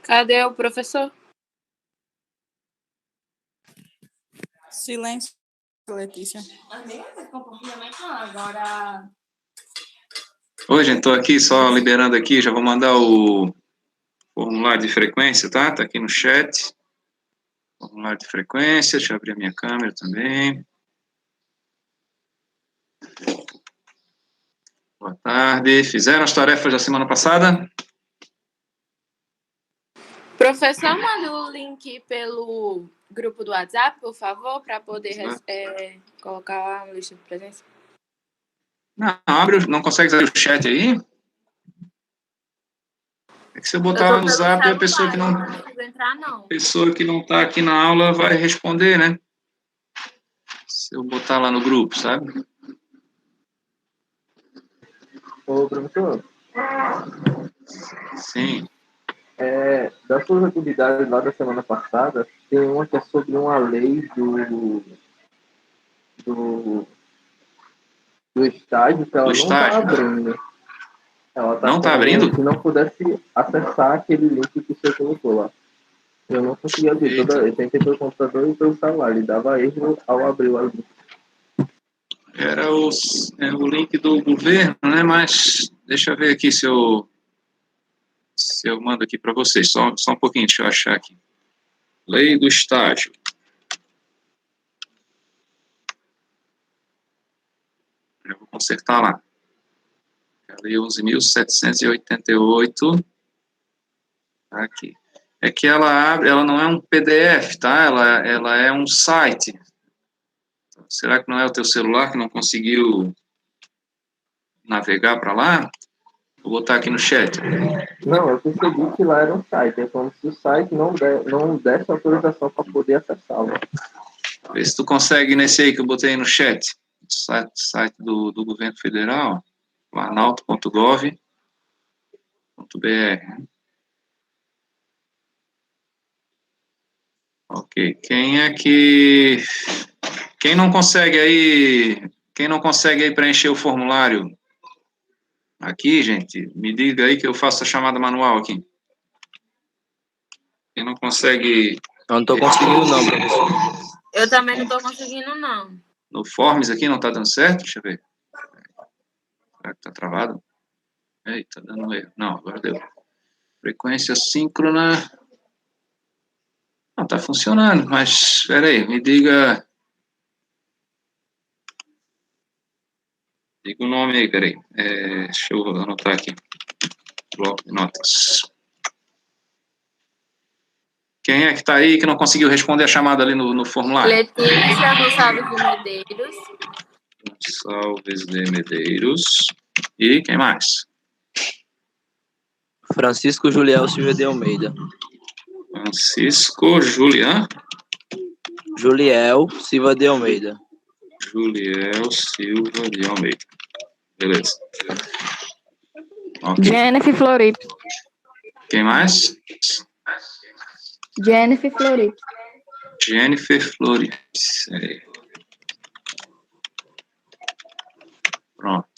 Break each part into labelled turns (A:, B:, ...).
A: Cadê o professor?
B: Silêncio, Letícia.
A: Agora.
C: Oi, gente, estou aqui só liberando aqui, já vou mandar o formulário de frequência, tá? Tá aqui no chat. Formulário de frequência, deixa eu abrir a minha câmera também. Boa tarde. Fizeram as tarefas da semana passada?
A: Professor, manda o link pelo grupo do WhatsApp, por favor, para poder colocar a lista de presença.
C: Não, não consegue abrir o chat aí? É que se eu botar lá no Zap, a pessoa que não está aqui na aula vai responder, né? Se eu botar lá no grupo, sabe?
D: Ô, professor.
C: Sim.
D: Das suas atividades lá da semana passada, tem uma que é sobre uma lei do estágio que ela não está abrindo. Ela tá
C: não está abrindo?
D: Se não pudesse acessar aquele link que você colocou lá. Eu não conseguia abrir. Eu tentei pelo computador e pelo celular. Ele dava erro ao abrir o link.
C: Era o link do governo, né? Mas deixa eu ver aqui se eu mando aqui para vocês. Só um pouquinho, deixa eu achar aqui. Lei do estágio. Eu vou consertar lá. A lei 11.788. Aqui. É que ela não é um PDF, tá? Ela é um site. Será que não é o teu celular que não conseguiu navegar para lá? Vou botar aqui no chat.
D: Não, eu percebi que lá era um site. É como se o site não desse autorização para poder acessá-lo.
C: Vê se tu consegue nesse aí que eu botei no chat. Site do governo federal. planalto.gov.br. Ok. Quem não consegue aí preencher o formulário aqui, gente, me diga aí que eu faço a chamada manual aqui. Quem não consegue...
E: Eu não estou conseguindo não, professor.
A: Eu também não estou conseguindo não.
C: No Forms aqui não está dando certo? Deixa eu ver. Será que está travado? Eita, tá dando erro. Não, agora deu. Frequência síncrona. Não, está funcionando, mas espera aí, me diga... Diga o nome aí, peraí. Deixa eu anotar aqui. Bloco de notas. Quem é que está aí que não conseguiu responder a chamada ali no formulário?
A: Letícia Gonçalves de Medeiros.
C: Gonçalves de Medeiros. E quem mais?
E: Francisco Juliel Silva de Almeida.
C: Francisco Juliel
E: Silva de Almeida.
C: Juliel Silva de Almeida. Beleza. Okay.
F: Jennifer Floripe.
C: Quem mais?
F: Jennifer Floripe.
C: Jennifer Floripe. Pronto.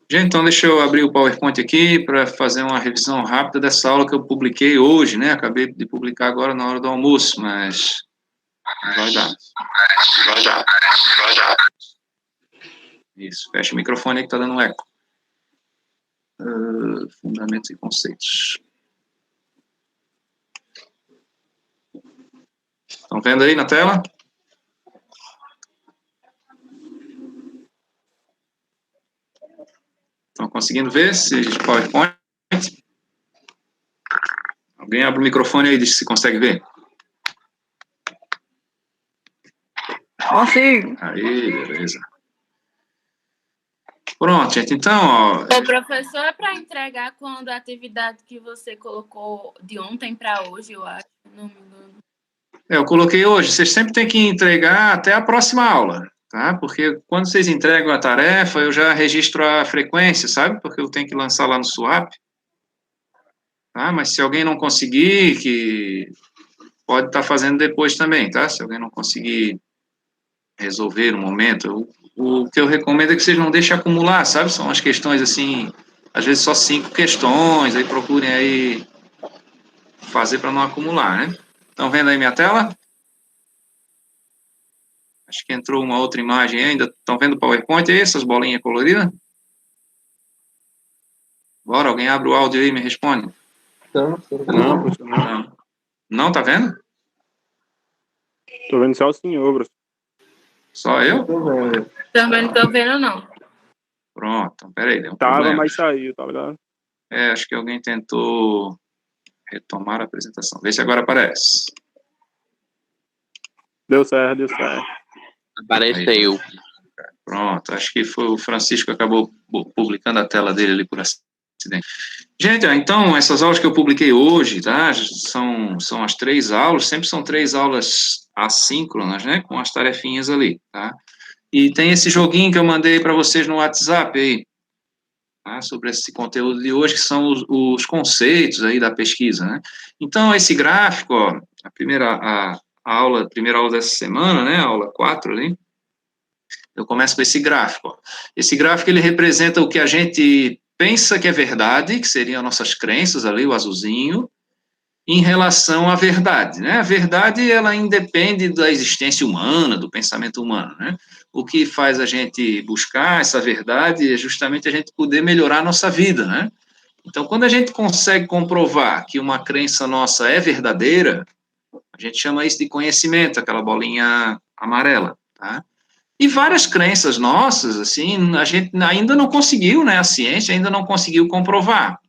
C: Gente, então deixa eu abrir o PowerPoint aqui para fazer uma revisão rápida dessa aula que eu publiquei hoje, né? Acabei de publicar agora na hora do almoço, mas vai dar. Isso, fecha o microfone aí que está dando um eco. Fundamentos e conceitos. Estão vendo aí na tela? Estão conseguindo ver esse PowerPoint? Alguém abre o microfone aí e diz se consegue ver.
F: Consigo.
C: Aí, beleza. Pronto, gente, então, ó...
A: O professor é para entregar quando a atividade que você colocou de ontem para hoje, eu acho, não me engano.
C: Eu coloquei hoje, vocês sempre têm que entregar até a próxima aula, tá? Porque quando vocês entregam a tarefa, eu já registro a frequência, sabe? Porque eu tenho que lançar lá no SWAP. Tá? Mas se alguém não conseguir, que pode estar fazendo depois também, tá? Se alguém não conseguir resolver no momento, o que eu recomendo é que vocês não deixem acumular, sabe? São as questões, assim, às vezes só 5 questões, aí procurem aí fazer para não acumular, né? Estão vendo aí minha tela? Acho que entrou uma outra imagem ainda. Estão vendo o PowerPoint aí, essas bolinhas coloridas? Bora, alguém abre o áudio aí e me responde.
D: Então,
B: Não, professor, não.
C: Não. Não, tá vendo?
B: Tô vendo só o senhor, professor.
C: Só eu?
D: tô vendo.
A: Também não tô vendo, não.
C: Pronto, então, peraí, deu um
B: Tava,
C: problema.
B: mas saiu, tá ligado?
C: Acho que alguém tentou retomar a apresentação. Vê se agora aparece.
B: Deu certo, deu certo.
E: Apareceu.
C: Pronto, acho que foi o Francisco que acabou publicando a tela dele ali por acidente. Gente, então, essas aulas que eu publiquei hoje, tá, são as 3 aulas, sempre são 3 aulas assíncronas, né, com as tarefinhas ali, tá? E tem esse joguinho que eu mandei para vocês no WhatsApp aí, tá, sobre esse conteúdo de hoje, que são os conceitos aí da pesquisa, né? Então, esse gráfico, ó, a primeira aula dessa semana, né, a aula 4 ali, eu começo com esse gráfico, ó. Esse gráfico, ele representa o que a gente pensa que é verdade, que seriam nossas crenças ali, o azulzinho, em relação à verdade, né? A verdade, ela independe da existência humana, do pensamento humano, né? O que faz a gente buscar essa verdade é justamente a gente poder melhorar a nossa vida, né? Então, quando a gente consegue comprovar que uma crença nossa é verdadeira, a gente chama isso de conhecimento, aquela bolinha amarela, tá? E várias crenças nossas, assim, a gente ainda não conseguiu, né? A ciência ainda não conseguiu comprovar,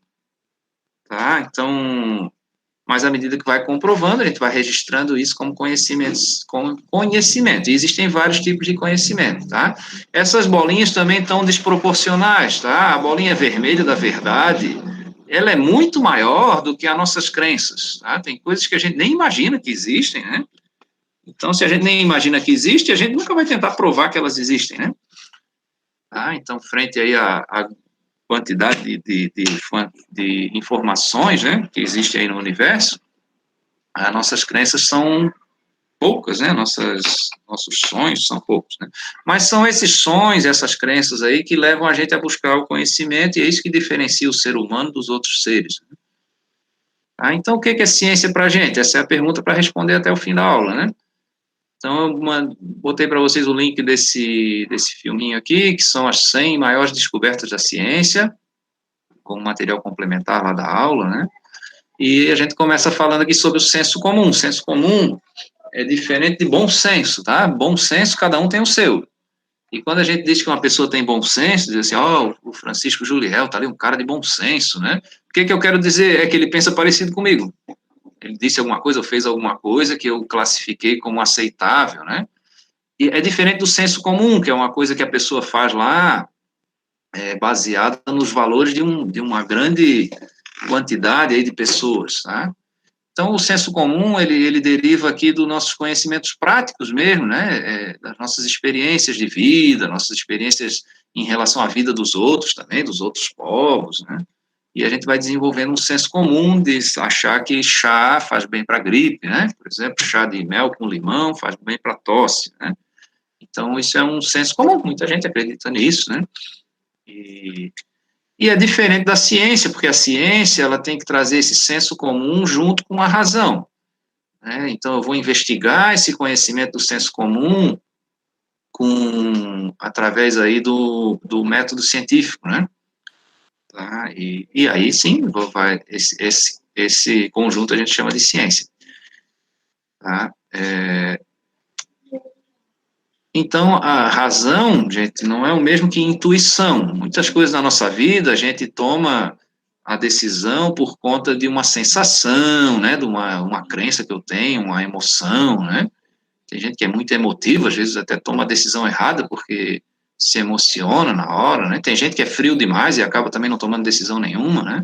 C: tá? Então, mas à medida que vai comprovando, a gente vai registrando isso como conhecimentos, como conhecimento. E existem vários tipos de conhecimento, tá? Essas bolinhas também estão desproporcionais, tá? A bolinha vermelha da verdade, ela é muito maior do que as nossas crenças, tá? Tem coisas que a gente nem imagina que existem, né? Então, se a gente nem imagina que existe, a gente nunca vai tentar provar que elas existem, né? Tá? Então, frente aí à quantidade de informações, né, que existe aí no universo, as nossas crenças são poucas, né, nossos sonhos são poucos, né, mas são esses sonhos, essas crenças aí que levam a gente a buscar o conhecimento, e é isso que diferencia o ser humano dos outros seres. Né? Tá? Então, o que é ciência para a gente? Essa é a pergunta para responder até o fim da aula, né? Então, eu botei para vocês o link desse filminho aqui, que são as 100 maiores descobertas da ciência, como material complementar lá da aula, né? E a gente começa falando aqui sobre o senso comum. Senso comum é diferente de bom senso, tá? Bom senso, cada um tem o seu. E quando a gente diz que uma pessoa tem bom senso, diz assim, ó, o Francisco Juliel tá ali, um cara de bom senso, né? O que eu quero dizer é que ele pensa parecido comigo. Ele disse alguma coisa ou fez alguma coisa que eu classifiquei como aceitável, né? E é diferente do senso comum, que é uma coisa que a pessoa faz lá, baseada nos valores de uma grande quantidade aí de pessoas, tá? Então, o senso comum, ele deriva aqui dos nossos conhecimentos práticos mesmo, né? Das nossas experiências de vida, nossas experiências em relação à vida dos outros também, dos outros povos, né? E a gente vai desenvolvendo um senso comum de achar que chá faz bem para a gripe, né? Por exemplo, chá de mel com limão faz bem para a tosse, né? Então, isso é um senso comum, muita gente acredita nisso, né? E é diferente da ciência, porque a ciência ela tem que trazer esse senso comum junto com a razão, né? Então, eu vou investigar esse conhecimento do senso comum através aí do método científico, né? Tá? E aí sim, esse conjunto a gente chama de ciência. Tá? Então, a razão, gente, não é o mesmo que intuição. Muitas coisas na nossa vida a gente toma a decisão por conta de uma sensação, né? De uma crença que eu tenho, uma emoção, né? Tem gente que é muito emotiva, às vezes até toma a decisão errada porque se emociona na hora, né? Tem gente que é frio demais e acaba também não tomando decisão nenhuma, né?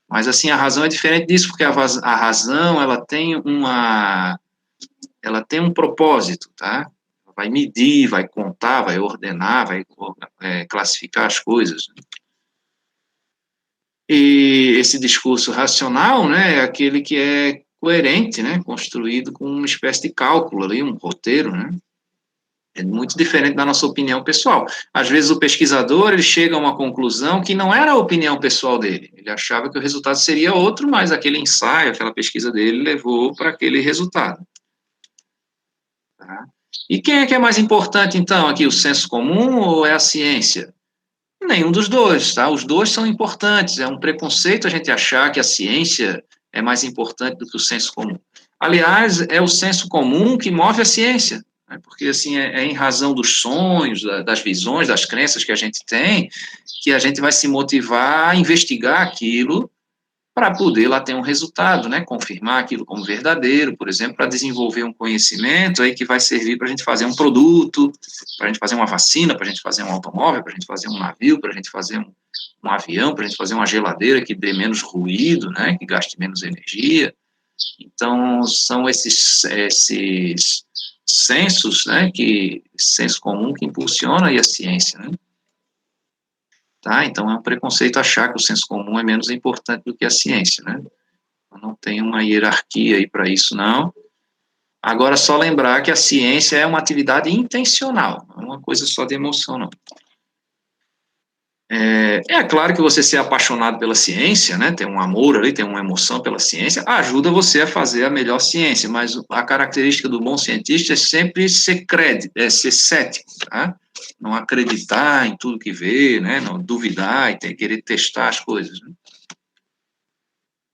C: Mas, assim, a razão é diferente disso, porque a razão, ela tem um propósito, tá? Vai medir, vai contar, vai ordenar, vai classificar as coisas. E esse discurso racional, né, é aquele que é coerente, né, construído com uma espécie de cálculo ali, um roteiro, né? É muito diferente da nossa opinião pessoal. Às vezes o pesquisador ele chega a uma conclusão que não era a opinião pessoal dele. Ele achava que o resultado seria outro, mas aquele ensaio, aquela pesquisa dele levou para aquele resultado. Tá? E quem é que é mais importante, então, aqui, o senso comum ou é a ciência? Nenhum dos dois, tá? Os dois são importantes. É um preconceito a gente achar que a ciência é mais importante do que o senso comum. Aliás, é o senso comum que move a ciência, né? Porque, assim, é em razão dos sonhos, das visões, das crenças que a gente tem, que a gente vai se motivar a investigar aquilo para poder lá ter um resultado, né? Confirmar aquilo como verdadeiro, por exemplo, para desenvolver um conhecimento aí que vai servir para a gente fazer um produto, para a gente fazer uma vacina, para a gente fazer um automóvel, para a gente fazer um navio, para a gente fazer um avião, para a gente fazer uma geladeira que dê menos ruído, né? Que gaste menos energia. Então, são esses sensos, né? Senso comum que impulsiona aí a ciência, né? Tá? Então, é um preconceito achar que o senso comum é menos importante do que a ciência, né? Não tem uma hierarquia aí para isso, não. Agora, só lembrar que a ciência é uma atividade intencional, não é uma coisa só de emoção, não. É claro que você ser apaixonado pela ciência, né, ter um amor ali, ter uma emoção pela ciência, ajuda você a fazer a melhor ciência, mas a característica do bom cientista é sempre ser ser cético, tá? Não acreditar em tudo que vê, né, não duvidar e querer testar as coisas, né?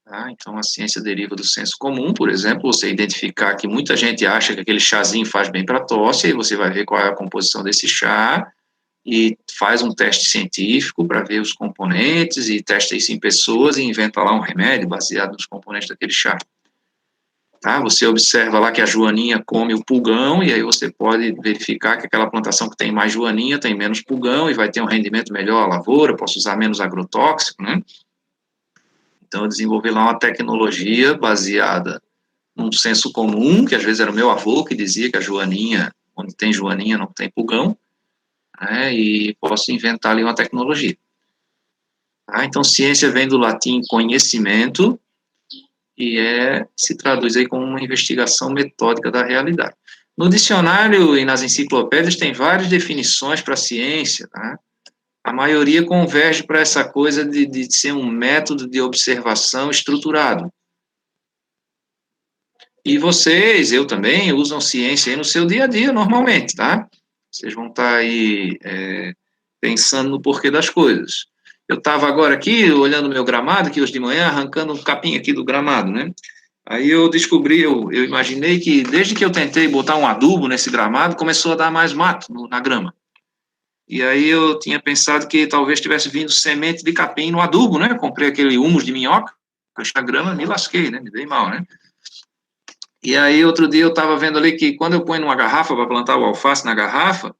C: Tá? Então, a ciência deriva do senso comum, por exemplo, você identificar que muita gente acha que aquele chazinho faz bem para a tosse, aí você vai ver qual é a composição desse chá, e faz um teste científico para ver os componentes, e testa isso em pessoas, e inventa lá um remédio baseado nos componentes daquele chá. Tá? Você observa lá que a joaninha come o pulgão, e aí você pode verificar que aquela plantação que tem mais joaninha tem menos pulgão, e vai ter um rendimento melhor à lavoura, posso usar menos agrotóxico, né? Então, eu desenvolvi lá uma tecnologia baseada num senso comum, que às vezes era o meu avô que dizia que a joaninha, onde tem joaninha não tem pulgão, né, e posso inventar ali uma tecnologia. Tá? Então, ciência vem do latim conhecimento, e se traduz aí como uma investigação metódica da realidade. No dicionário e nas enciclopédias tem várias definições para a ciência, tá? A maioria converge para essa coisa de ser um método de observação estruturado. E vocês, eu também, usam ciência aí no seu dia a dia, normalmente, tá? Vocês vão estar aí pensando no porquê das coisas. Eu estava agora aqui, olhando o meu gramado, aqui hoje de manhã, arrancando um capim aqui do gramado, né? Aí eu descobri, eu imaginei que desde que eu tentei botar um adubo nesse gramado, começou a dar mais mato na grama. E aí eu tinha pensado que talvez tivesse vindo semente de capim no adubo, né? Comprei aquele humus de minhoca, com esta grama, me lasquei, né? Me dei mal, né? E aí outro dia eu estava vendo ali que quando eu ponho numa garrafa para plantar o alface na garrafa,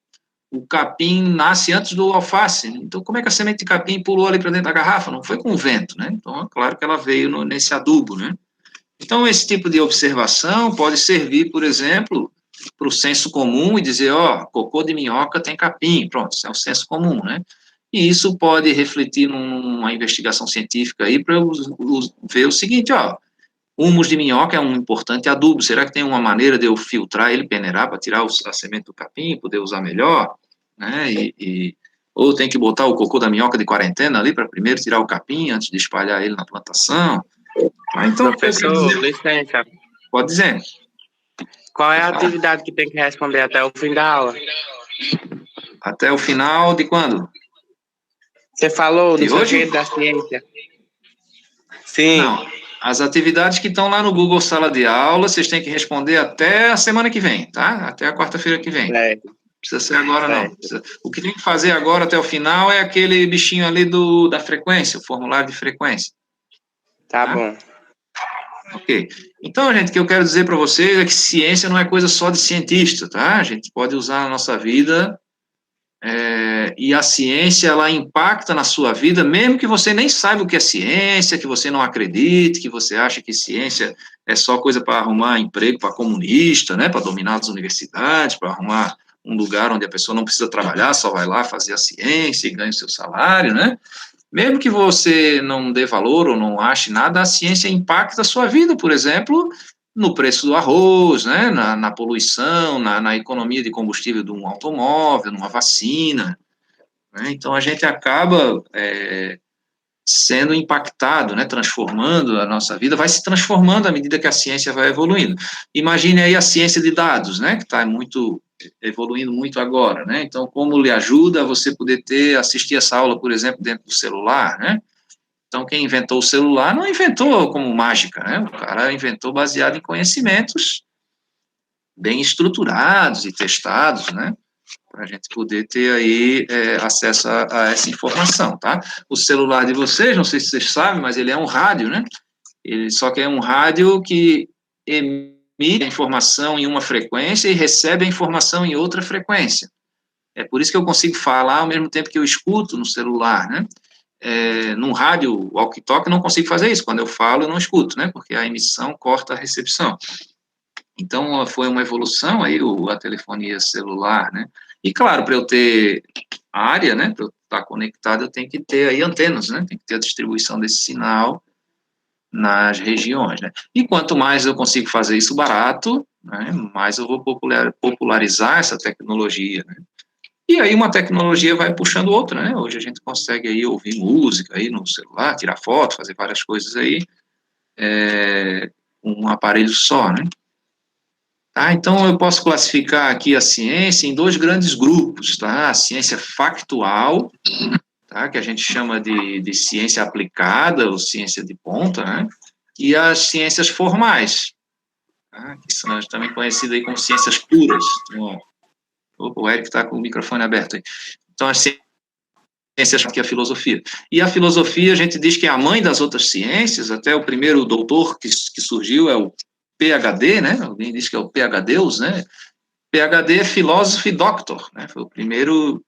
C: o capim nasce antes do alface. Então, como é que a semente de capim pulou ali para dentro da garrafa? Não foi com o vento, né? Então, é claro que ela veio nesse adubo, né? Então, esse tipo de observação pode servir, por exemplo, para o senso comum e dizer, cocô de minhoca tem capim. Pronto, isso é um senso comum, né? E isso pode refletir numa investigação científica aí para eu ver o seguinte, humus de minhoca é um importante adubo. Será que tem uma maneira de eu filtrar ele, peneirar, para tirar a semente do capim, poder usar melhor? Né? Ou tem que botar o cocô da minhoca de quarentena ali para primeiro tirar o capim antes de espalhar ele na plantação? Então,
E: professor, licença.
C: Pode dizer.
E: Qual é a atividade que tem que responder até o fim da aula?
C: Até o final de quando?
E: Você falou
C: de
E: do
C: hoje?
E: segredo da ciência. Sim.
C: Não, as atividades que estão lá no Google Sala de Aula, vocês têm que responder até a semana que vem, tá? Até a quarta-feira que vem. Precisa ser agora, não. O que tem que fazer agora até o final é aquele bichinho ali da frequência, o formulário de frequência.
E: Tá bom.
C: Ok. Então, gente, o que eu quero dizer para vocês é que ciência não é coisa só de cientista, tá? A gente pode usar na nossa vida, e a ciência, ela impacta na sua vida, mesmo que você nem saiba o que é ciência, que você não acredite, que você acha que ciência é só coisa para arrumar emprego para comunista, né? Para dominar as universidades, para arrumar um lugar onde a pessoa não precisa trabalhar, só vai lá fazer a ciência e ganha o seu salário, né? Mesmo que você não dê valor ou não ache nada, a ciência impacta a sua vida, por exemplo, no preço do arroz, né, na poluição, na economia de combustível de um automóvel, numa vacina, né? Então, a gente acaba sendo impactado, né, transformando a nossa vida, vai se transformando à medida que a ciência vai evoluindo. Imagine aí a ciência de dados, né, que está evoluindo muito agora, né? Então, como lhe ajuda a você poder assistir essa aula, por exemplo, dentro do celular, né? Então, quem inventou o celular não inventou como mágica, né? O cara inventou baseado em conhecimentos bem estruturados e testados, né? Para a gente poder ter aí acesso a essa informação, tá? O celular de vocês, não sei se vocês sabem, mas ele é um rádio, né? Ele só que é um rádio que emite a informação em uma frequência e recebe a informação em outra frequência. É por isso que eu consigo falar ao mesmo tempo que eu escuto no celular, né? Num rádio walkie-talkie eu não consigo fazer isso. Quando eu falo, eu não escuto, né? Porque a emissão corta a recepção. Então, foi uma evolução aí, a telefonia celular, né? E, claro, para eu ter área, né, para eu estar conectado, eu tenho que ter aí antenas, né? Tem que ter a distribuição desse sinal nas regiões, né? E quanto mais eu consigo fazer isso barato, né, mais eu vou popularizar essa tecnologia, né? E aí uma tecnologia vai puxando outra, né? Hoje a gente consegue aí ouvir música aí no celular, tirar foto, fazer várias coisas aí, com um aparelho só, né? Tá, então eu posso classificar aqui a ciência em dois grandes grupos, tá? A ciência factual, tá? Que a gente chama de ciência aplicada, ou ciência de ponta, né? E as ciências formais, tá? Que são também conhecidas aí como ciências puras. Então, o Eric está com o microfone aberto aí. Então, as ciências, que é a filosofia. E a filosofia, a gente diz que é a mãe das outras ciências, até o primeiro doutor que surgiu é o PhD, né? Alguém diz que é o PhDeus, né? PhD é filósofo e doctor, né? Foi o primeiro,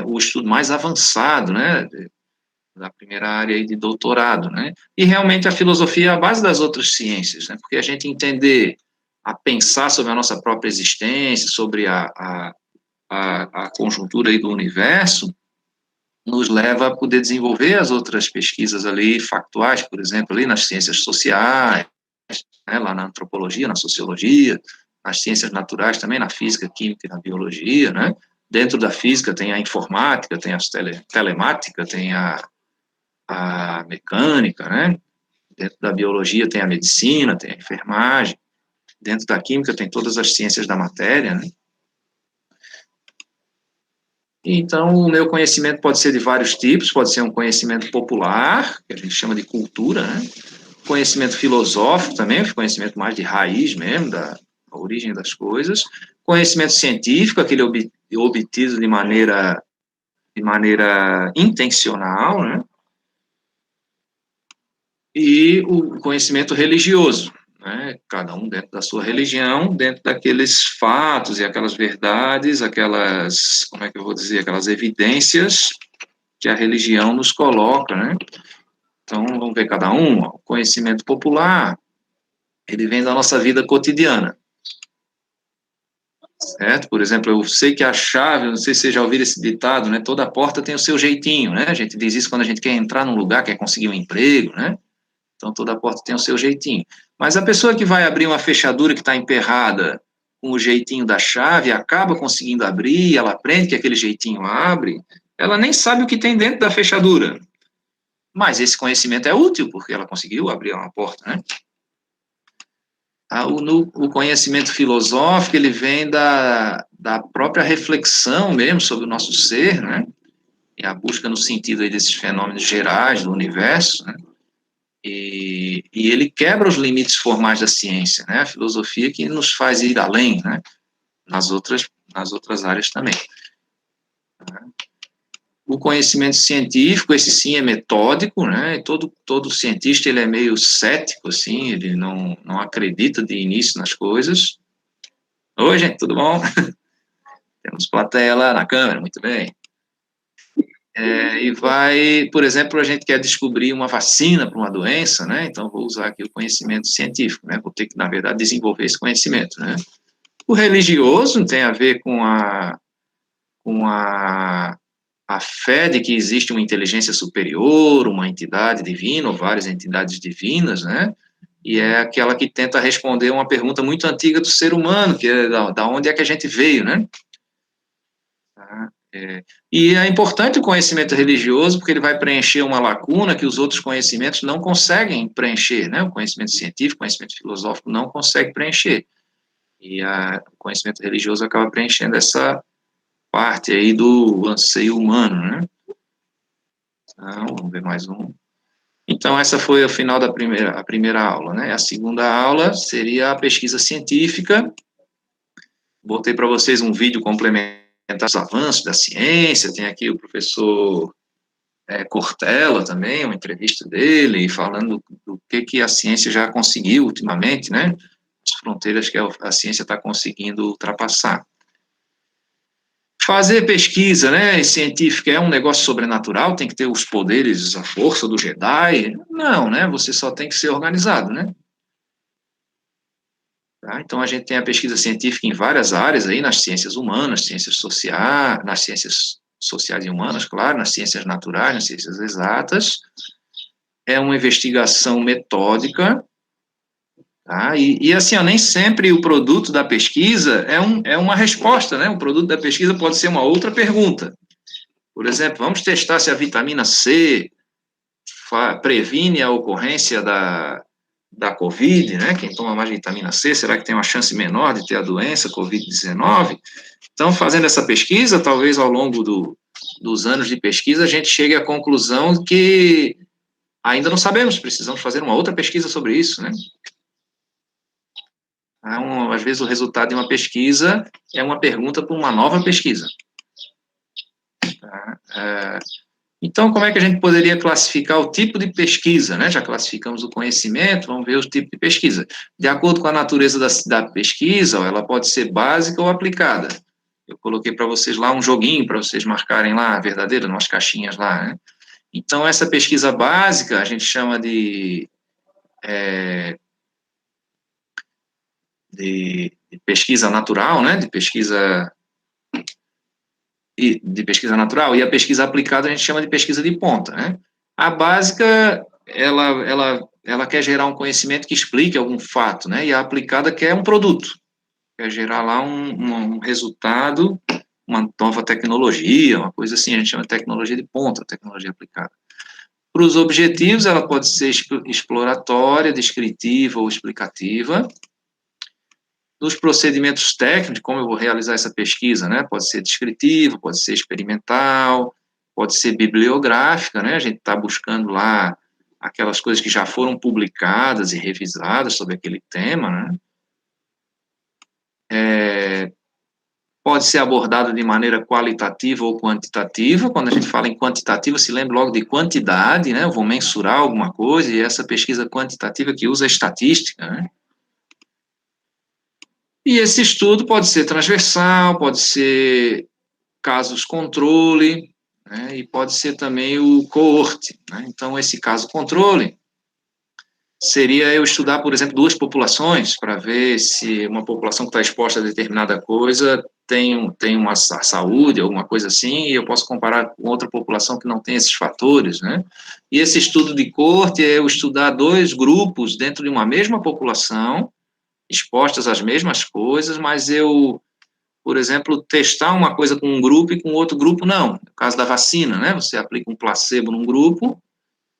C: o estudo mais avançado, né? Da primeira área aí de doutorado, né? E realmente a filosofia é a base das outras ciências, né? Porque a gente entender a pensar sobre a nossa própria existência, sobre a conjuntura aí do universo, nos leva a poder desenvolver as outras pesquisas ali factuais, por exemplo, ali nas ciências sociais, né, lá na antropologia, na sociologia, nas ciências naturais também, na física, química e na biologia, né? Dentro da física tem a informática, tem a telemática, tem a mecânica, né? Dentro da biologia tem a medicina, tem a enfermagem. Dentro da química tem todas as ciências da matéria, né? Então, o meu conhecimento pode ser de vários tipos, pode ser um conhecimento popular, que a gente chama de cultura, né? Conhecimento filosófico também, conhecimento mais de raiz mesmo, da origem das coisas. Conhecimento científico, aquele obtido de maneira intencional, né? E o conhecimento religioso, né? Cada um dentro da sua religião, dentro daqueles fatos e aquelas verdades, aquelas, como é que eu vou dizer, aquelas evidências que a religião nos coloca, né? Então, vamos ver cada um. O conhecimento popular, ele vem da nossa vida cotidiana, certo? Por exemplo, eu sei que a chave, não sei se vocês já ouviram esse ditado, né? Toda porta tem o seu jeitinho, né? A gente diz isso quando a gente quer entrar num lugar, quer conseguir um emprego, né? Então, toda porta tem o seu jeitinho. Mas a pessoa que vai abrir uma fechadura que está emperrada com o jeitinho da chave, acaba conseguindo abrir, ela aprende que aquele jeitinho abre, ela nem sabe o que tem dentro da fechadura. Mas esse conhecimento é útil, porque ela conseguiu abrir uma porta, né? O conhecimento filosófico, ele vem da própria reflexão mesmo sobre o nosso ser, né? E a busca no sentido aí desses fenômenos gerais do universo, né? E ele quebra os limites formais da ciência, né? A filosofia que nos faz ir além, né? Nas outras áreas também. O conhecimento científico, esse sim é metódico, né? Todo cientista, ele é meio cético, assim, ele não acredita de início nas coisas. Oi, gente, tudo bom? Temos plateia lá na câmera, muito bem. E vai, por exemplo, a gente quer descobrir uma vacina para uma doença, né? Então, vou usar aqui o conhecimento científico, né? Vou ter que, na verdade, desenvolver esse conhecimento, né? O religioso tem a ver com a fé de que existe uma inteligência superior, uma entidade divina, ou várias entidades divinas, né? e é aquela que tenta responder uma pergunta muito antiga do ser humano, que é da onde é que a gente veio, né? Tá? E é importante o conhecimento religioso, porque ele vai preencher uma lacuna que os outros conhecimentos não conseguem preencher, né? O conhecimento científico, o conhecimento filosófico não consegue preencher. E o conhecimento religioso acaba preenchendo essa parte aí do anseio humano, né? Então, vamos ver mais um. Então, essa foi o final da primeira aula, né? A segunda aula seria a pesquisa científica. Botei para vocês um vídeo complementar dos avanços da ciência, tem aqui o professor Cortella também, uma entrevista dele, falando do que a ciência já conseguiu ultimamente, né? As fronteiras que a ciência está conseguindo ultrapassar. Fazer pesquisa, né, científica é um negócio sobrenatural, tem que ter os poderes, a força do Jedi? Não, né, você só tem que ser organizado, né? Tá? Então, a gente tem a pesquisa científica em várias áreas aí, nas ciências humanas, nas ciências sociais e humanas, claro, nas ciências naturais, nas ciências exatas. É uma investigação metódica, tá? E assim, nem sempre o produto da pesquisa é uma resposta, né? O produto da pesquisa pode ser uma outra pergunta. Por exemplo, vamos testar se a vitamina C previne a ocorrência da Covid, né? Quem toma mais vitamina C, será que tem uma chance menor de ter a doença Covid-19? Então, fazendo essa pesquisa, talvez ao longo dos anos de pesquisa, a gente chegue à conclusão que ainda não sabemos, precisamos fazer uma outra pesquisa sobre isso, né? Então, às vezes, o resultado de uma pesquisa é uma pergunta para uma nova pesquisa. Tá? Então, como é que a gente poderia classificar o tipo de pesquisa, né? Já classificamos o conhecimento, vamos ver o tipo de pesquisa. De acordo com a natureza da pesquisa, ela pode ser básica ou aplicada. Eu coloquei para vocês lá um joguinho, para vocês marcarem lá a verdadeira, umas caixinhas lá, né? Então, essa pesquisa básica, a gente chama de pesquisa natural, né? De pesquisa natural, e a pesquisa aplicada a gente chama de pesquisa de ponta, né? A básica, ela quer gerar um conhecimento que explique algum fato, né? E a aplicada quer um produto, quer gerar lá um resultado, uma nova tecnologia, uma coisa assim, a gente chama de tecnologia de ponta, tecnologia aplicada. Para os objetivos, ela pode ser exploratória, descritiva ou explicativa. Dos procedimentos técnicos, como eu vou realizar essa pesquisa, né? Pode ser descritivo, pode ser experimental, pode ser bibliográfica, né? A gente está buscando lá aquelas coisas que já foram publicadas e revisadas sobre aquele tema, né? Pode ser abordado de maneira qualitativa ou quantitativa. Quando a gente fala em quantitativa, se lembra logo de quantidade, né? Eu vou mensurar alguma coisa, e essa pesquisa quantitativa que usa a estatística, né? E esse estudo pode ser transversal, pode ser casos controle, né, e pode ser também o coorte, né? Então, esse caso controle seria eu estudar, por exemplo, duas populações para ver se uma população que está exposta a determinada coisa tem uma saúde, alguma coisa assim, e eu posso comparar com outra população que não tem esses fatores, né? E esse estudo de coorte é eu estudar dois grupos dentro de uma mesma população, expostas às mesmas coisas, mas eu, por exemplo, testar uma coisa com um grupo e com outro grupo não. No caso da vacina, né? Você aplica um placebo num grupo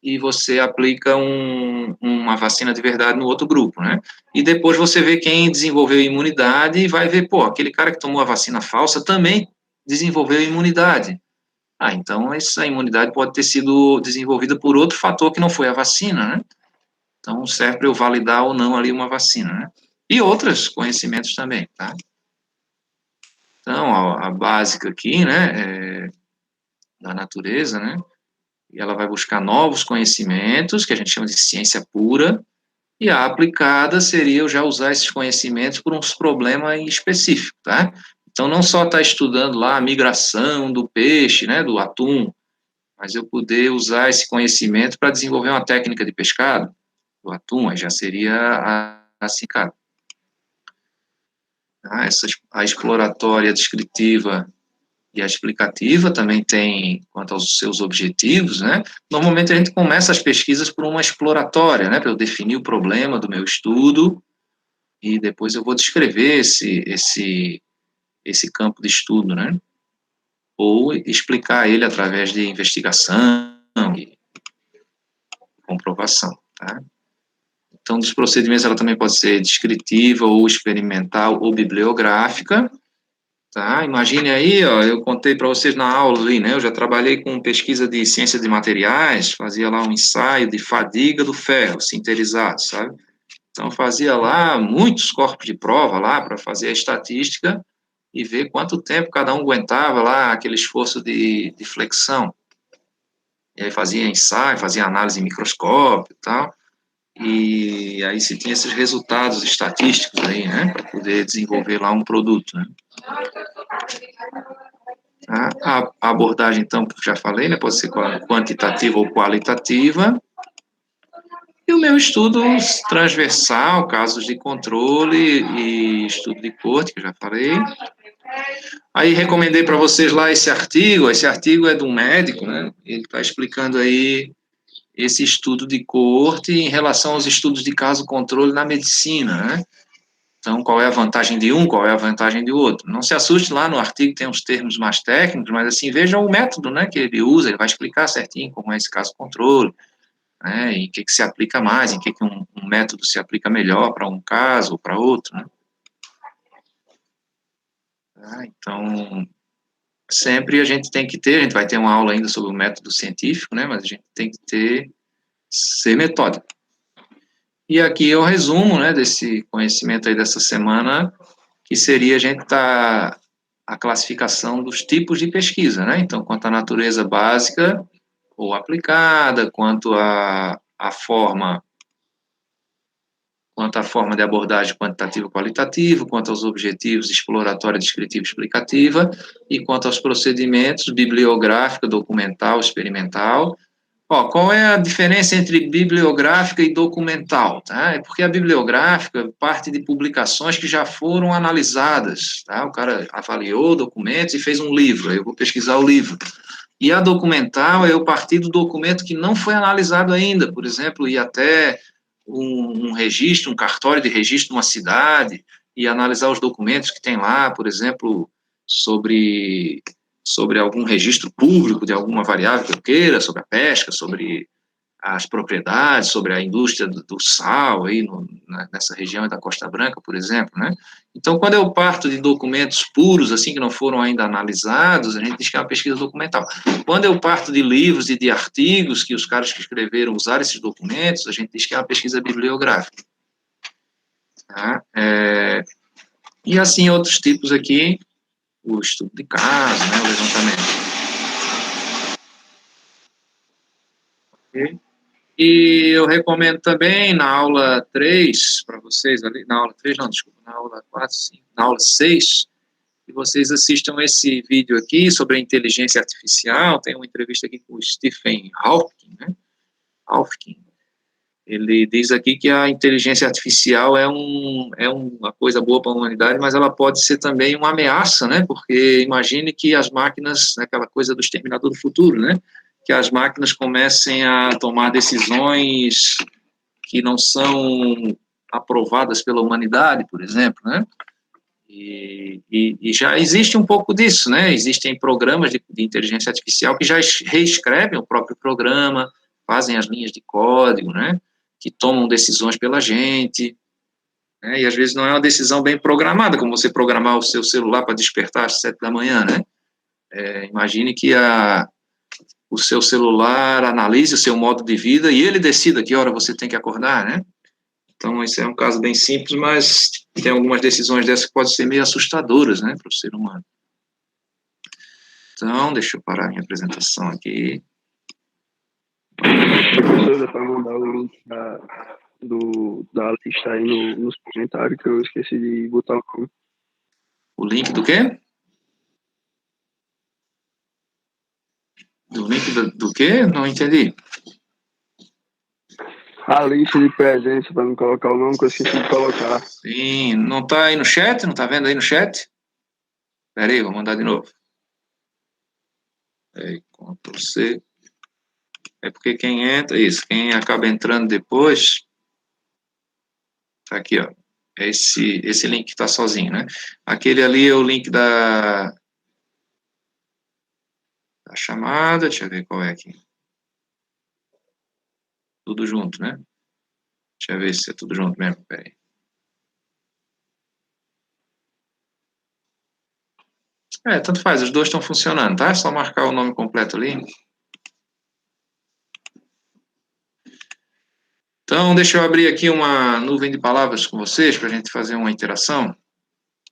C: e você aplica uma vacina de verdade no outro grupo, né? E depois você vê quem desenvolveu imunidade e vai ver, pô, aquele cara que tomou a vacina falsa também desenvolveu imunidade. Então essa imunidade pode ter sido desenvolvida por outro fator que não foi a vacina, né? Então serve para eu validar ou não ali uma vacina, né? E outros conhecimentos também, tá? Então, a básica aqui, né, da natureza, né, e ela vai buscar novos conhecimentos, que a gente chama de ciência pura, e a aplicada seria eu já usar esses conhecimentos por uns problemas específicos, tá? Então, não só estar estudando lá a migração do peixe, né, do atum, mas eu poder usar esse conhecimento para desenvolver uma técnica de pescado do atum, aí já seria a cicada. A exploratória, descritiva e a explicativa, também tem quanto aos seus objetivos, né? Normalmente a gente começa as pesquisas por uma exploratória, né? Para eu definir o problema do meu estudo, e depois eu vou descrever esse campo de estudo, né? Ou explicar ele através de investigação e comprovação, tá? Então, dos procedimentos, ela também pode ser descritiva, ou experimental, ou bibliográfica, tá? Imagine aí, ó, eu contei para vocês na aula ali, né? Eu já trabalhei com pesquisa de ciência de materiais, fazia lá um ensaio de fadiga do ferro, sinterizado, sabe? Então, fazia lá muitos corpos de prova lá para fazer a estatística e ver quanto tempo cada um aguentava lá aquele esforço de flexão. E aí fazia ensaio, fazia análise em microscópio e tal, e aí se tinha esses resultados estatísticos aí, né, para poder desenvolver lá um produto, né. A abordagem, então, que eu já falei, né, pode ser quantitativa ou qualitativa. E o meu estudo transversal, casos de controle e estudo de corte, que eu já falei. Aí recomendei para vocês lá esse artigo é de um médico, né, ele está explicando aí esse estudo de coorte em relação aos estudos de caso-controle na medicina, né? Então, qual é a vantagem de um, qual é a vantagem de outro? Não se assuste, lá no artigo tem uns termos mais técnicos, mas assim, vejam o método, né, que ele usa, ele vai explicar certinho como é esse caso-controle, né, em que se aplica mais, em que um método se aplica melhor para um caso ou para outro, né? Então, sempre a gente vai ter uma aula ainda sobre o método científico, né, mas a gente tem que ser metódico. E aqui é o resumo, né, desse conhecimento aí dessa semana, que seria a classificação dos tipos de pesquisa, né, então, quanto à natureza básica ou aplicada, quanto à forma de abordagem quantitativa e qualitativa, quanto aos objetivos exploratória, descritiva e explicativa, e quanto aos procedimentos bibliográfica, documental, experimental. Ó, qual é a diferença entre bibliográfica e documental? Tá? É porque a bibliográfica parte de publicações que já foram analisadas, tá? O cara avaliou documentos e fez um livro, aí eu vou pesquisar o livro. E a documental é eu partir do documento que não foi analisado ainda, por exemplo, ir até um registro, um cartório de registro de uma cidade, e analisar os documentos que tem lá, por exemplo, sobre algum registro público de alguma variável que eu queira, sobre a pesca, sobre as propriedades, sobre a indústria do sal, aí nessa região da Costa Branca, por exemplo, né? Então, quando eu parto de documentos puros, assim, que não foram ainda analisados, a gente diz que é uma pesquisa documental. Quando eu parto de livros e de artigos que os caras que escreveram usaram esses documentos, a gente diz que é uma pesquisa bibliográfica. Tá? E assim, outros tipos aqui, o estudo de caso, né, o levantamento. Ok? E eu recomendo também, na aula 3, para vocês ali, na aula 3, não, desculpa, na aula 4, 5, na aula 6, que vocês assistam esse vídeo aqui sobre a inteligência artificial. Tem uma entrevista aqui com o Stephen Hawking, né? Hawking. Ele diz aqui que a inteligência artificial é uma coisa boa para a humanidade, mas ela pode ser também uma ameaça, né? Porque imagine que as máquinas, aquela coisa do exterminador do futuro, né? Que as máquinas comecem a tomar decisões que não são aprovadas pela humanidade, por exemplo, né? E já existe um pouco disso, né? Existem programas de inteligência artificial que já reescrevem o próprio programa, fazem as linhas de código, né? Que tomam decisões pela gente, né? E às vezes não é uma decisão bem programada, como você programar o seu celular para despertar às 7 da manhã, né? Imagine que o seu celular analise o seu modo de vida e ele decida que hora você tem que acordar, né? Então, esse é um caso bem simples, mas tem algumas decisões dessas que podem ser meio assustadoras, né, para o ser humano. Então, deixa eu parar a minha apresentação aqui.
B: Professor, dá para mandar o link da lista aí nos comentários, que eu esqueci de botar o nome.
C: O link do quê? Do link do quê? Não entendi.
B: A lista de presença, para não colocar o nome, que eu esqueci de colocar.
C: Sim, não está aí no chat? Não está vendo aí no chat? Espera aí, vou mandar de novo. Aí, Ctrl C. É porque quem entra, isso, quem acaba entrando depois, tá aqui, ó. Esse link está sozinho, né? Aquele ali é o link da chamada, deixa eu ver qual é aqui. Tudo junto, né? Deixa eu ver se é tudo junto mesmo, peraí. Tanto faz, os dois estão funcionando, tá? É só marcar o nome completo ali. Então, deixa eu abrir aqui uma nuvem de palavras com vocês, para a gente fazer uma interação.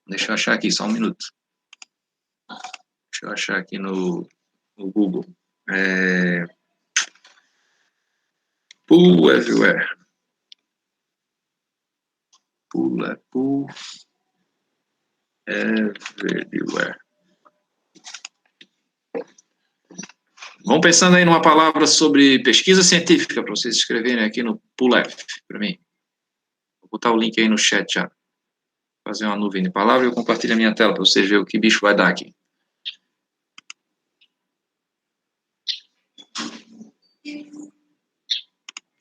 C: Deixa eu achar aqui, só um minuto. Deixa eu achar aqui no Google. Pool everywhere. Pool everywhere. Vão pensando aí numa palavra sobre pesquisa científica, para vocês escreverem aqui no PoolF, para mim. Vou botar o link aí no chat já. Fazer uma nuvem de palavras e eu compartilho a minha tela, para vocês verem o que bicho vai dar aqui.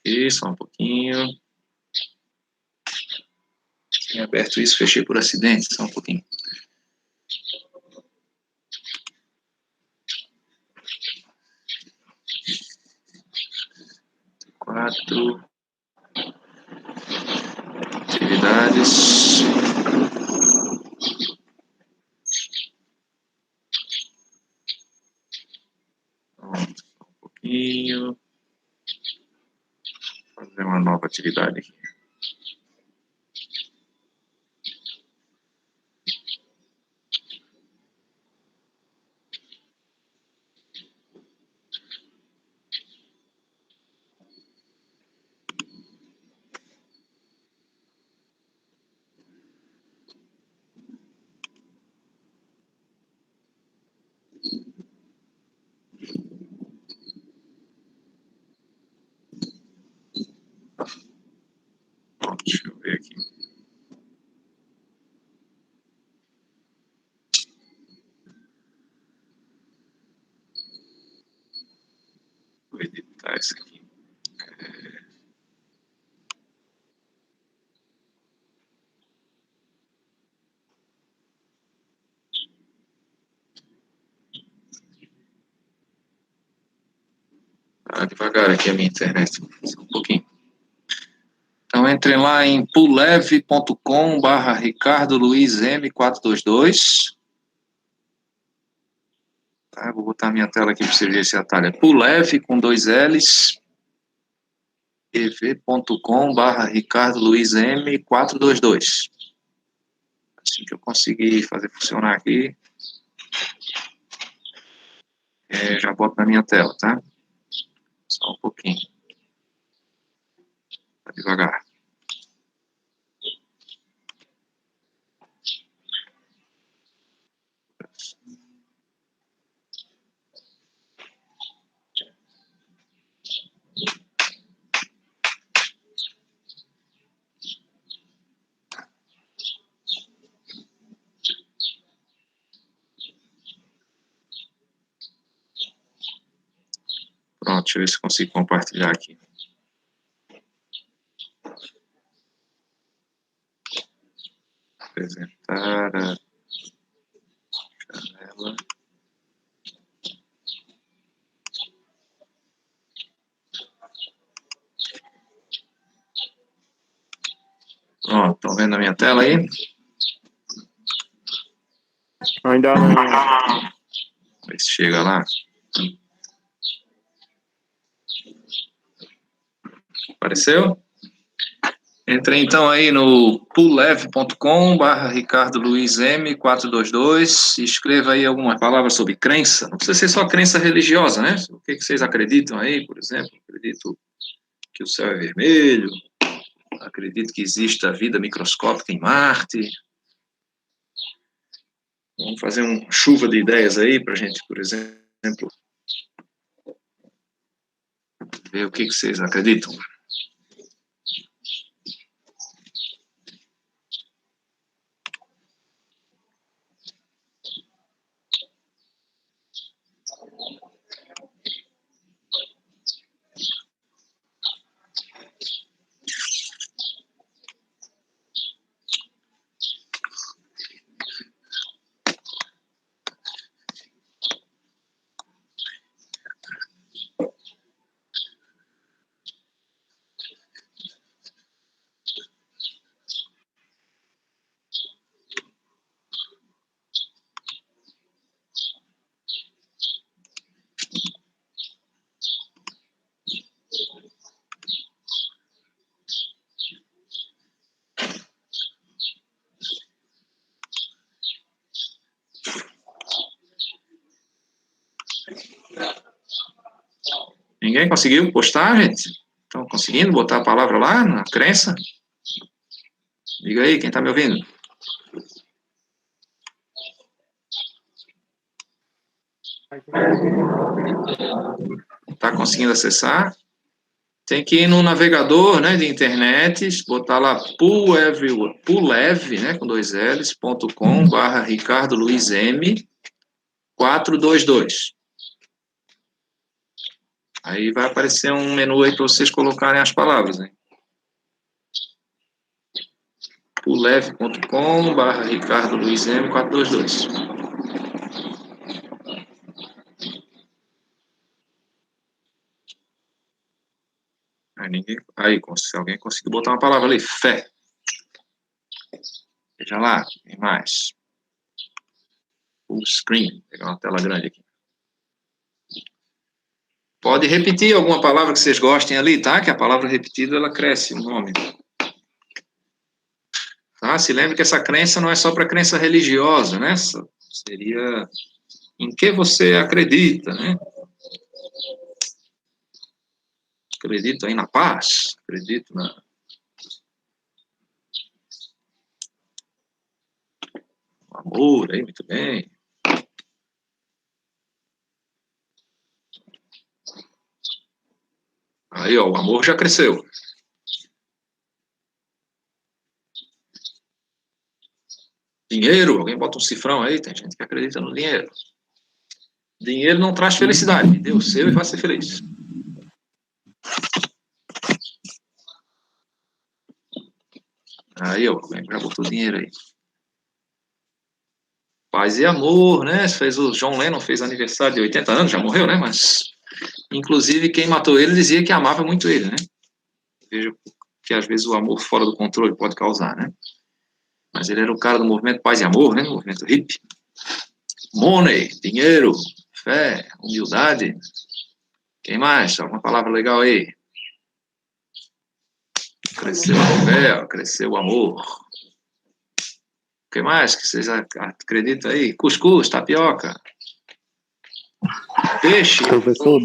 C: Isso, só um pouquinho. Tinha aberto isso, fechei por acidente, só um pouquinho. Quatro atividades. Pronto, só um pouquinho. Vou fazer uma nova atividade aqui. Pronto, deixa eu ver aqui. Vou editar isso aqui. Tá devagar aqui a minha internet, só um pouquinho. Então, entrem lá em poolev.com/Ricardo Luiz M422. Tá, vou botar a minha tela aqui para você ver esse atalho. É poolev com 2 L's, ev.com/Ricardo Luiz M422. Assim que eu conseguir fazer funcionar aqui, já boto na minha tela, tá? Só um pouquinho. Tá devagar. Pronto, deixa eu ver se consigo compartilhar aqui. Apresentar a janela. Pronto, estão vendo a minha tela aí?
B: Ainda não.
C: Ver se chega lá. Apareceu? Entrei então aí no poolev.com/Ricardo Luiz M422 e escreva aí alguma palavra sobre crença. Não precisa ser só crença religiosa, né? O que vocês acreditam aí, por exemplo? Acredito que o céu é vermelho, acredito que exista vida microscópica em Marte. Vamos fazer uma chuva de ideias aí para a gente, por exemplo, ver o que vocês acreditam. Ninguém conseguiu postar, gente? Estão conseguindo botar a palavra lá na crença? Diga aí, quem está me ouvindo? Está conseguindo acessar? Tem que ir no navegador, né, de internet, botar lá pulev, né, com 2 L's, .com/Ricardo Luiz M 422. Aí vai aparecer um menu aí para vocês colocarem as palavras, né? pulev.com/Ricardo Luiz M 422. Aí, se alguém conseguiu botar uma palavra ali, fé. Veja lá, tem mais. Full screen, vou pegar uma tela grande aqui. Pode repetir alguma palavra que vocês gostem ali, tá? Que a palavra repetida, ela cresce, o nome. Tá? Se lembre que essa crença não é só para crença religiosa, né? Seria em que você acredita, né? Acredito aí na paz, acredito na... no amor, aí, muito bem. Aí, ó, o amor já cresceu. Dinheiro, alguém bota um cifrão aí, tem gente que acredita no dinheiro. Dinheiro não traz felicidade, dê o seu e vai ser feliz. Aí, ó, alguém já botou dinheiro aí. Paz e amor, né? O John Lennon fez aniversário de 80 anos, já morreu, né? Mas, inclusive, quem matou ele dizia que amava muito ele, né? Veja que às vezes o amor fora do controle pode causar, né? Mas ele era o cara do movimento Paz e Amor, né? Movimento hippie. Money, dinheiro, fé, humildade. Quem mais? Alguma palavra legal aí? Cresceu a fé, cresceu o amor. O que mais que vocês acreditam aí? Cuscuz, tapioca. Peixe.
B: Professor,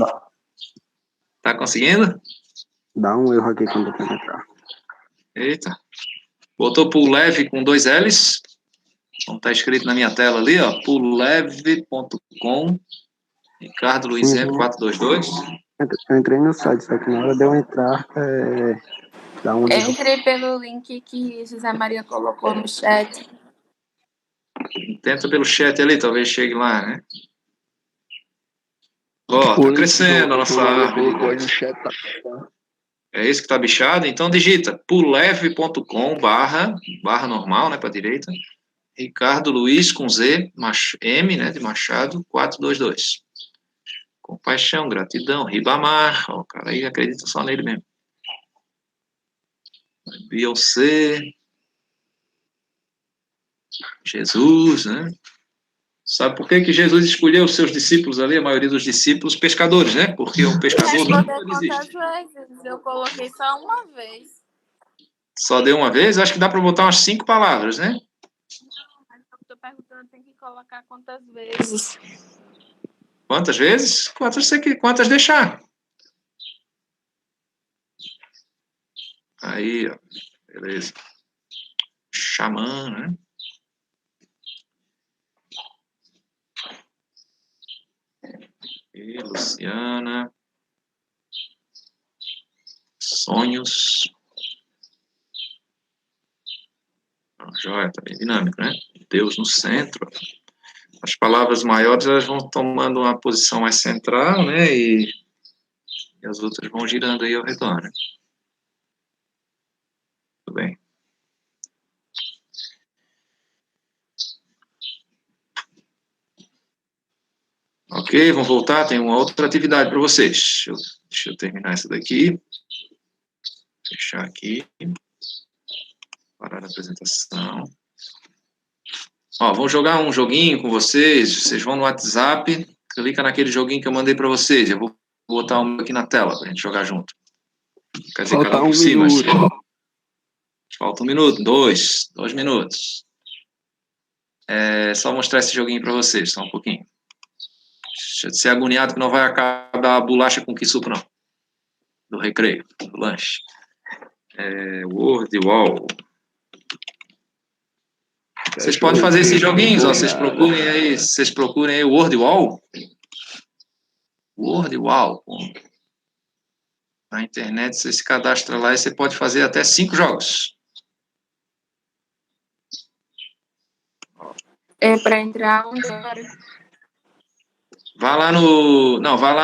C: Tá conseguindo?
B: dá um erro aqui quando eu quero entrar.
C: Eita. Botou pulev com 2 L's. Como tá escrito na minha tela ali, ó. pulev.com Ricardo Luiz M 422.
B: Eu entrei no site, só que na hora de eu entrar, dá um erro.
A: Entre pelo link que José Maria colocou no chat.
C: Tenta pelo chat ali, talvez chegue lá, né? Ó, tá crescendo a nossa árvore. É esse que tá bichado? Então digita pulev.com/barra normal, né, pra direita. Ricardo Luiz com Z, M, né, de Machado, 422. Compaixão, gratidão, Ribamar. Ó, o cara aí acredita só nele mesmo. Beyoncé. Jesus, né? Sabe por que Jesus escolheu os seus discípulos ali, a maioria dos discípulos, pescadores, né? Porque o pescador nunca desiste.
A: Quantas vezes? Eu coloquei só uma vez.
C: Só deu uma vez? Acho que dá para botar umas 5 palavras, né?
A: Não, mas eu tô perguntando, tem que colocar quantas vezes.
C: Quantas vezes? Quantas deixar. Aí, ó. Beleza. Xamã, né? E Luciana. Sonhos. Joia, tá bem dinâmico, né? Deus no centro. As palavras maiores, elas vão tomando uma posição mais central, né? E as outras vão girando aí ao redor, né? Tudo bem. Ok, vamos voltar. Tem uma outra atividade para vocês. Deixa eu terminar essa daqui. Fechar aqui. Parar a apresentação. Ó, vamos jogar um joguinho com vocês. Vocês vão no WhatsApp, clica naquele joguinho que eu mandei para vocês. Eu vou botar um aqui na tela para a gente jogar junto. Quer dizer,
B: Falta
C: cada
B: um
C: por cima.
B: minuto.
C: Falta 1 minuto, 2 minutos. É só mostrar esse joguinho para vocês, só um pouquinho. Deixa de ser agoniado que não vai acabar a bolacha com que suco, não. Do recreio, do lanche. Word Wall. Vocês podem fazer esses joguinhos, ó, vocês procurem aí o Word Wall. Word Wall. Na internet, você se cadastra lá e você pode fazer até 5 jogos.
A: É para entrar agora.
C: Vá lá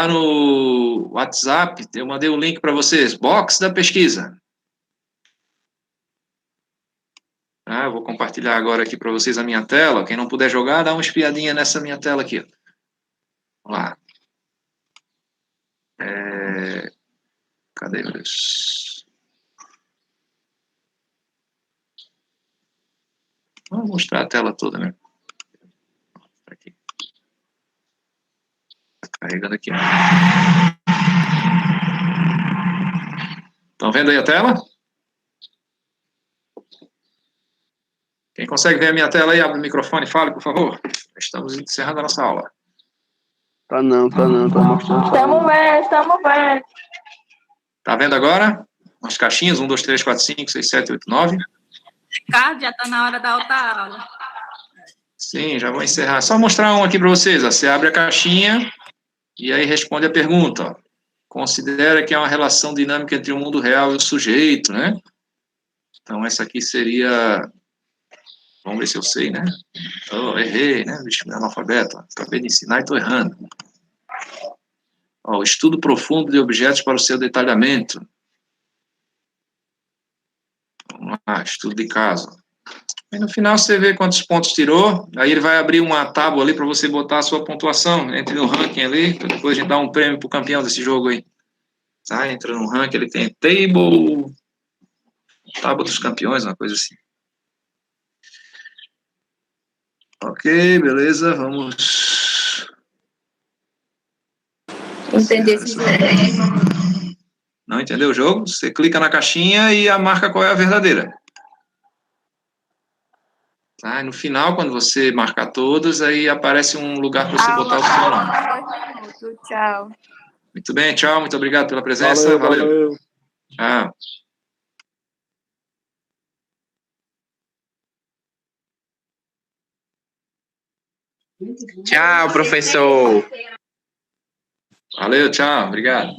C: no WhatsApp, eu mandei um link para vocês, box da pesquisa. Eu vou compartilhar agora aqui para vocês a minha tela. Quem não puder jogar, dá uma espiadinha nessa minha tela aqui. Vamos lá. Cadê eles? Vou mostrar a tela toda, né? Aqui. Tá carregando aqui. Estão vendo aí a tela? Quem consegue ver a minha tela aí, abre o microfone e fale, por favor. Estamos encerrando a nossa aula.
B: Tá mostrando.
A: Estamos vendo.
C: Tá vendo agora? As caixinhas, 1, 2, 3, 4, 5, 6, 7, 8, 9.
F: Ricardo, já está na hora da outra aula.
C: Sim, já vou encerrar. Só mostrar um aqui para vocês. Ó. Você abre a caixinha e aí responde a pergunta. Ó. Considera que é uma relação dinâmica entre o mundo real e o sujeito, né? Então, essa aqui seria... Vamos ver se eu sei, né? Errei, né? Bicho, meu analfabeto. Acabei de ensinar e estou errando. Ó, o estudo profundo de objetos para o seu detalhamento. Vamos lá, estudo de caso. E no final você vê quantos pontos tirou. Aí ele vai abrir uma tábua ali para você botar a sua pontuação. Entre no ranking ali, depois a gente dá um prêmio para o campeão desse jogo aí. Tá? Entra no ranking, ele tem tábua dos campeões, uma coisa assim. Ok, beleza, vamos...
A: Entender esse jogo.
C: Não entendeu o jogo? Você clica na caixinha e a marca qual é a verdadeira. Tá? E no final, quando você marcar todas, aí aparece um lugar para você botar o seu nome.
A: 2 minutos, tchau.
C: Muito bem, tchau, muito obrigado pela presença. Valeu. Tchau.
E: Tchau, professor.
C: Valeu, tchau, obrigado.